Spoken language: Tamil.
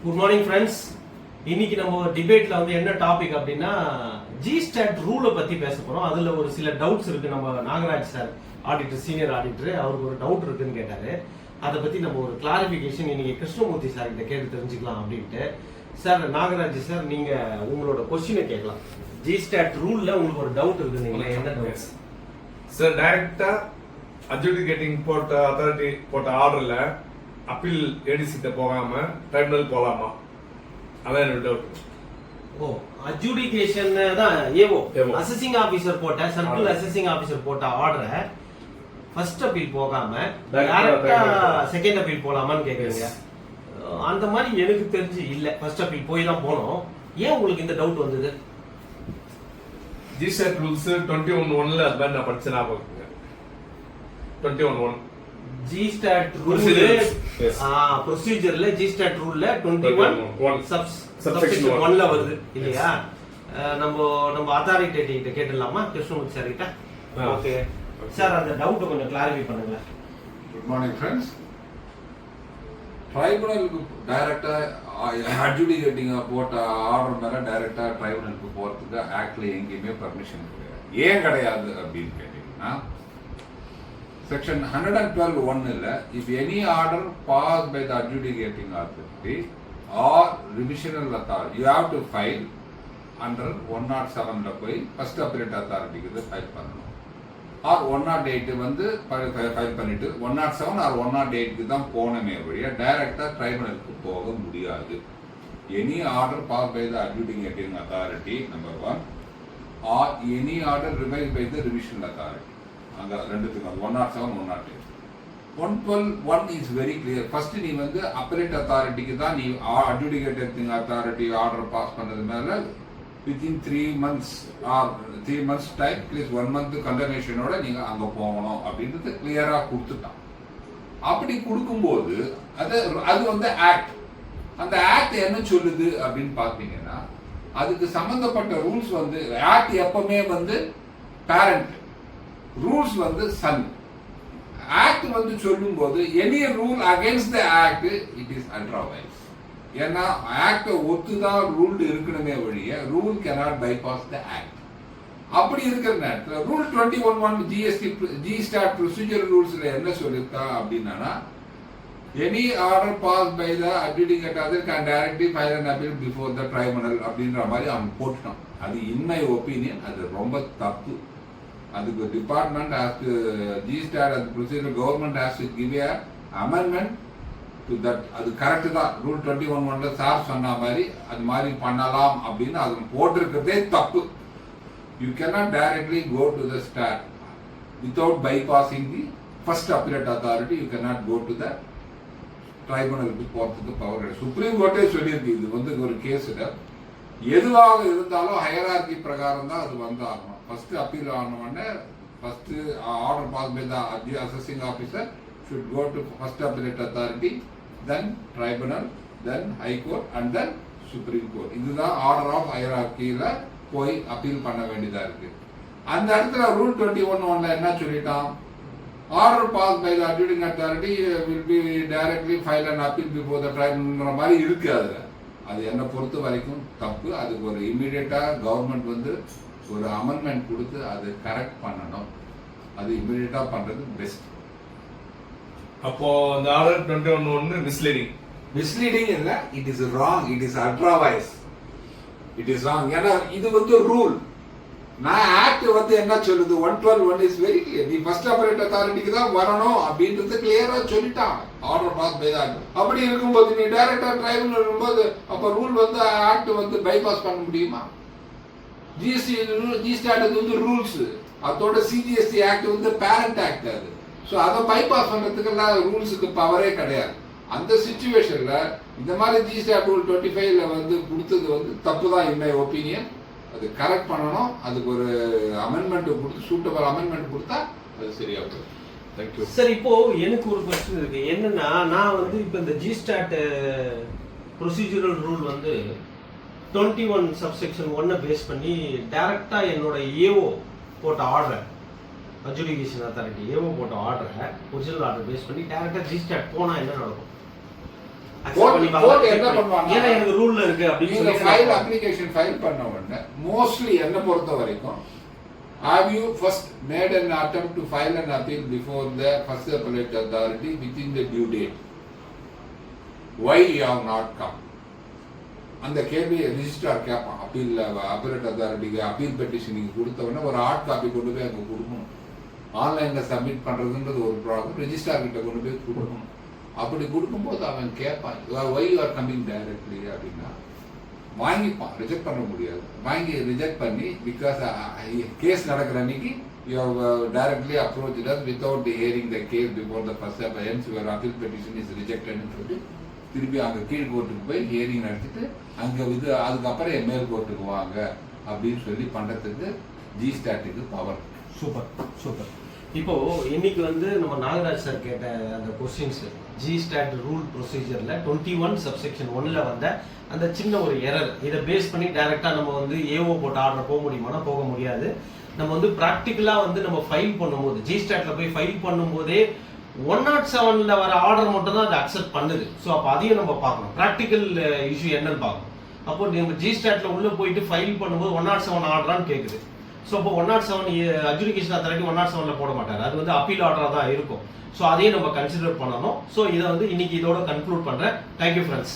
Good morning friends. இன்னைக்கு நம்ம டிபேட்ல வந்து என்ன டாபிக் அப்படின்னா ஜிஸ்டாட் ரூலை பத்தி பேச போறோம். அதுல ஒரு சில டவுட்ஸ் இருக்கு. நம்ம Nagaraj sir auditor, senior auditor, அவருக்கு ஒரு டவுட் இருக்குன்னு கேட்டாரு. அதை பத்தி நம்ம ஒரு கிளாரிபிகேஷன் இன்னைக்கு கிருஷ்ணமூர்த்தி சார் கிட்ட கேட்டு தெரிஞ்சுக்கலாம் அப்படின்ட்டு. சார் நாகராஜ் சார், நீங்க உங்களோட கொஸ்டினை கேட்கலாம். ஜிஸ்டாட் ரூல்ல உங்களுக்கு ஒரு டவுட் இருக்கு, நீங்க என்ன டவுட் சார்? டைரக்டா அட்ஜுடிகேட்டிங் போட்ட அத்தாரிட்டி போட்ட ஆர்டர்ல அப்பீல் ஏடிசிட்ட போகாம ட்ரைபுனல் போலாமா? அதான் என்னோட டவுட். ஓ, அட்ஜுடிகேஷன் தான் ஏவோ அசசிங் ஆபீசர் போட்ட சர்க்கிள் அசசிங் ஆபீசர் போட்ட ஆர்டரை ஃபர்ஸ்ட் அப்பீல் போகாம டைரக்டா செகண்ட் அப்பீல் போலாமான்னு கேக்குறீங்க. அந்த மாதிரி எனக்கு தெரிஞ்சு இல்ல, ஃபர்ஸ்ட் அப்பீல் போய் தான் போனோம். ஏன் உங்களுக்கு இந்த டவுட் வந்தது? ஜிஸ்டாட் ரூல்ஸ் 21(1)ல அது மாதிரி நான் படிச்ச ஞாபகம் இருக்குங்க. 21(1) ஜிஸ்டாட் ரூல் ப்ரொசீஜர்ல ஜிஸ்டாட் ரூல்ல 21 சப்செக்ஷன் 1ல வருது இல்லையா? நம்ம அத்தாரிட்டி கிட்ட கேட்டலாமா, கிருஷ்ணமூர்த்தி சார் கிட்ட? ஓகே சார், அந்த டவுட் கொஞ்சம் கிளாரிஃபை பண்ணுங்க. Good morning friends. ட்ரைபுனலுக்கு டைரக்டா அட்ஜுடிகேட்டிங் போட்ட ஆர்டர் மேல டைரக்டா ட்ரைபுனலுக்கு போறதுக்கு ஆக்ட்ல எங்கேயுமே பர்மிஷன் கிடையாது. ஏன் கிடையாது அப்படின்னு கேட்டீங்கன்னா, section 112(1) if any order passed by the adjudicating authority or revisional authority, you have to file under 107ல போய் ஃபர்ஸ்ட் அப்பீலேட் அத்தாரிட்டிக்கு ஃபைல் பண்ணணும். ஆர் 108 வந்து ஃபைல் பண்ணிட்டு 107 ஆர் 108க்கு தான் போனமே வழியா டைரக்டா ட்ரைபுனலுக்கு போக முடியாது. Any order pass by the adjudicating authority number 1 or any order revise by the revisional authority. அங்க ரெண்டுத்துக்கு 107 108 112(1) இஸ் வெரி கிளியர். ஃபர்ஸ்ட் நீ வந்து அப்பீலேட் அத்தாரிட்டிக்கு தான் நீ அட்ஜுடிகேட்டிங் அத்தாரிட்டி ஆர்டர் பாஸ் பண்ணது மேல within 3 months or 3 months time, please 1 month கண்டனேஷனோட நீங்க அங்க போகணும் அப்படின்றது கிளியரா கொடுத்துட்டான். அப்படி கொடுக்கும்போது அது வந்து ஆக்ட். அந்த ஆக்ட் என்ன சொல்லுது அப்படின்னு பாத்தீங்கன்னா, அதுக்கு சம்பந்தப்பட்ட ரூல்ஸ் வந்து ஆக்ட் எப்பவுமே வந்து பேரண்ட், ரூல்ஸ் வந்து சன். ஆக்ட் வந்து சொல்லும் போது any rule against the act it is ultra vires. ஏன்னா ஆக்ட ஒத்துதான் ரூல் இருக்கணுமே ஒழிய rule cannot bypass the act. அப்படி இருக்கிற நேரத்தில் ரூல் 21(1) ஜிஸ்டாட் ப்ரொசீஜர் ரூல்ஸ்ல என்ன சொல்லிருக்கா அப்படின்னா, any order pass by the adjudicate other can directly file an appeal before the tribunal அப்படின்ற மாதிரி அவன் போட்டுட்டான். அது இன் மை ஒப்பீனியன் அது ரொம்ப தப்பு. அதுக்கு டிபார்ட்மெண்ட் ஹேஸ் டு ஜிஸ்டாட் அந்த procedure government has to give a amendment to that. அது கரெக்ட் தான். ரூல் 21(1)ல சார் சொன்ன மாதிரி அது மாதிரி பண்ணலாம் அப்படின்னு அது போட்டிருக்கிறதே தப்பு. You cannot directly go to the stat without bypassing the first appellate authority. You cannot go to the ட்ரைபுனலுக்கு போறதுக்கு பவர் கிடையாது. சுப்ரீம் கோர்ட்டே சொல்லியிருக்கு. இது வந்து ஒரு கேஸ்ல எதுவாக இருந்தாலும் ஹையரார்கி பிரகாரம் தான் அது வந்து ஆகணும். ஃபர்ஸ்ட் அப்பீல் ஆன உடனே first order pass by the assessing officer should go to first appellate authority, then tribunal, then high court and then supreme court. இதுதான் ஆர்டர் ஆஃப் ஹையரார்கில போய் அப்பீல் பண்ண வேண்டியதா இருக்கு. அந்த இடத்துல ரூல் 21(1) என்ன சொல்லிட்டான், order pass by the adjudicating authority will be directly file an appeal before the tribunal மாதிரி இருக்கு. அது என்ன பொறுத்த வரைக்கும் தப்பு. அதுக்கு ஒரு இமீடியட்டா கவர்மெண்ட் வந்து ஒரு அமெண்ட்மெண்ட் கொடுத்து அது கரெக்ட் பண்ணணும். அது இமீடியட்டா பண்றது பெஸ்ட். அப்போ அந்த ஆர்டர் 21(1) மிஸ்லீடிங் இல்ல, it is wrong, it is ultra vires, it is wrong. ஏன்னா இது வந்து ரூல். நான் ஆக்ட் வந்து என்ன சொல்லுது, 112(1) இஸ் வெரி கிளியர். நீ ஃபர்ஸ்ட் அப்பீலேட் அத்தாரிட்டிக்கு தான் வரணும் அப்படின்றது கிளியரா சொல்லிட்டான் ஆர்டர் பாஸ் பை த. அப்படி இருக்கும்போது நீ டைரக்டா ட்ரைபுனல் இருக்கும்போது அப்ப ரூல் வந்து ஆக்ட் வந்து பைபாஸ் பண்ண முடியுமா? ஜிஸ்டாட் வந்து ரூல்ஸ், அதோட சிஜிஎஸ்டி ஆக்ட் வந்து பேரண்ட் ஆக்ட். அது ஸோ அதை பைபாஸ் பண்ணுறதுக்கெல்லாம் ரூல்ஸுக்கு பவரே கிடையாது. அந்த சிச்சுவேஷன்ல இந்த மாதிரி ஜிஸ்டாட் ரூல் 25ல வந்து கொடுத்தது வந்து தப்பு தான் இன் மை ஒப்பீனியன். அது கரெக்ட் பண்ணணும். அதுக்கு ஒரு அமெண்ட்மெண்ட் கொடுத்து சூட்டபிள் அமெண்ட்மெண்ட் கொடுத்தா அது சரியா போகும். Thank you sir. இப்போ எனக்கு ஒரு கொஸ்டின் இருக்கு. என்னன்னா, நான் வந்து இப்போ இந்த ஜிஸ்டாட் ப்ரொசீஜரல் ரூல் வந்து 21 சப்செக்ஷன் 1 பேஸ் பண்ணி டைரக்டா என்னோட ஏஓ போட்ட ஆர்டர், அட்ஜுடிகேஷன் அத்தாரிட்டி ஏவோ போட்ட ஆர்டரை ஒரிஜினல் ஆர்டர் பேஸ் பண்ணி டைரக்டா ஜிஸ்டாட் போனா என்ன நடக்கும்? court என்ன பண்ணுவாங்க? ஏன்னா எனக்கு ரூல்ல இருக்கு அப்படின்னு நீங்க சொல்லி ஃபைல் அப்ளிகேஷன் ஃபைல் பண்ண உடனே மோஸ்ட்லி என்ன பொறுத்த வரைக்கும் have you first made an attempt to file an appeal before the first appellate authority within the due date? Why you have not come? அந்த கேள்வி ரிஜிஸ்ட்ரார் கேட்பான். அப்பீலேட் அத்தாரிட்டிக்கு அப்பீல் பெட்டிஷனுக்கு கொடுத்த உடனே ஒரு ஹார்ட் காப்பி கொண்டு போய் அங்கே கொடுக்கணும். ஆன்லைன்ல சப்மிட் பண்றதுன்றது ஒரு ப்ராப்ளம். ரெஜிஸ்ட்ரார் கிட்ட கொண்டு போய் கொடுக்கணும். அப்படி கொடுக்கும்போது அவன் கேட்பான், why you are coming directly அப்படின்னா வாங்கிப்பான். ரிஜெக்ட் பண்ண முடியாது. வாங்கி ரிஜெக்ட் பண்ணி பிகாஸ் கேஸ் நடக்கிற அன்னைக்கு you have directly approach us without hearing the case before the first hence your appeal petition is ரிஜெக்டட்னு சொல்லிட்டு திருப்பி அங்கே கீழ் கோர்ட்டுக்கு போய் ஹியரிங் நடத்திட்டு அங்கே அதுக்கப்புறம் மேல் கோர்ட்டுக்கு வாங்க அப்படின்னு சொல்லி பண்ணுறதுக்கு ஜி ஸ்டாட்டுக்கு பவர். Super super. இப்போ இன்னைக்கு வந்து நம்ம நாகராஜ் சார் கேட்ட அந்த கொஸ்டின்ஸ் ஜி ஸ்டாட் ரூல் ப்ரொசீஜர்ல 21 சப்செக்ஷன் 1ல வந்த அந்த சின்ன ஒரு எரர், இதை பேஸ் பண்ணி டைரக்டா நம்ம வந்து ஏஓ போட்ட ஆர்டர் போக முடியுமானா போக முடியாது. நம்ம வந்து பிராக்டிக்கலா வந்து நம்ம ஃபைல் பண்ணும்போது ஜி ஸ்டாட்ல போய் ஃபைல் பண்ணும்போதே 107ல வர ஆர்டர் மட்டும் தான் அதை அக்செப்ட் பண்ணுது. ஸோ அப்போ அதையும் நம்ம பார்க்கணும், ப்ராக்டிக்கல் இஷ்யூ என்னன்னு பார்க்கணும். அப்போ நம்ம ஜி ஸ்டாட்ல உள்ள போயிட்டு ஃபைல் பண்ணும்போது 107 ஆர்டரான்னு கேட்குது. ஸோ அப்போ 107 அட்ஜுடிகேஷன் அத்தாரிட்டி 107ல போட மாட்டாரு, அது வந்து அப்பீல் ஆர்டரா தான் இருக்கும். ஸோ அதையும் நம்ம கன்சிடர் பண்ணணும். ஸோ இதை வந்து இன்னைக்கு இதோட கன்க்ளூட் பண்றேன். Thank you friends.